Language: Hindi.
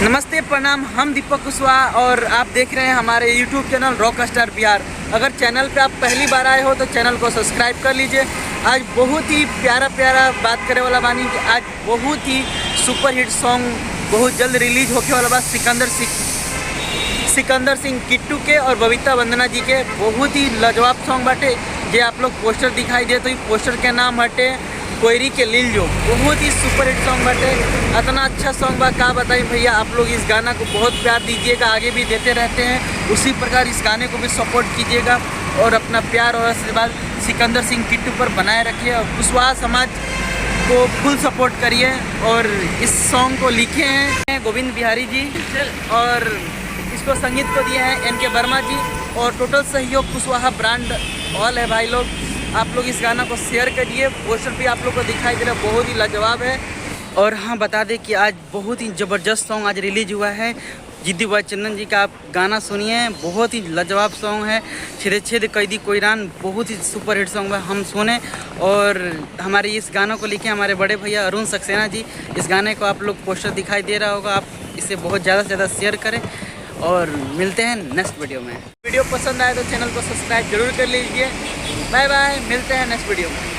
नमस्ते प्रणाम, हम दीपक कुशवाहा और आप देख रहे हैं हमारे YouTube channel rock star Bihar. अगर चैनल पे आप पहली बार आए हो तो चैनल को सब्सक्राइब कर लीजिए। आज बहुत ही प्यारा बात करे वाला बानी कि आज बहुत ही सुपर हिट सॉन्ग बहुत जल्द रिलीज होके वाला बा। सिकंदर सिंह किट्टू के और बबीता वंदना जी के बहुत ही लाजवाब सॉन्ग बाटे। जे आप लोग पोस्टर दिखाई दे तो ये पोस्टर के नाम हटे कोयरी के लील जो। बहुत ही सुपर हिट सॉन्ग बाटे, इतना अच्छा सॉन्ग बा का बताई भैया। आप लोग इस गाना को बहुत प्यार दीजिएगा, आगे भी देते रहते हैं। उसी प्रकार इस गाने को भी सपोर्ट कीजिएगा और अपना प्यार और आशीर्वाद सिकंदर सिंह किट्टू पर बनाए रखिए और कुशवाहा समाज को फुल सपोर्ट करिए। और इस सॉन्ग को लिखे हैं गोविंद बिहारी जी और इसको संगीत को दिए हैं NK वर्मा जी और टोटल सहयोग कुशवाहा ब्रांड ऑल है भाई लोग। आप लोग इस गाना को शेयर करिए। पोस्टर भी आप लोग को दिखाई दे रहा है, बहुत ही लाजवाब है। और हाँ, बता दें कि आज बहुत ही ज़बरदस्त सॉन्ग आज रिलीज हुआ है। जिद्दी भाई चंदन जी का आप गाना सुनिए, बहुत ही लाजवाब सॉन्ग है। छेद छेद कैदी कोयरान बहुत ही सुपर हिट सॉन्ग है, हम सुने। और हमारे इस गानों को लिखे हमारे बड़े भैया अरुण सक्सेना जी। इस गाने को आप लोग पोस्टर दिखाई दे रहा होगा, आप इसे बहुत ज़्यादा से ज़्यादा शेयर करें और मिलते हैं नेक्स्ट वीडियो में। वीडियो पसंद आए तो चैनल को सब्सक्राइब जरूर कर लीजिए। बाय बाय, मिलते हैं नेक्स्ट वीडियो में।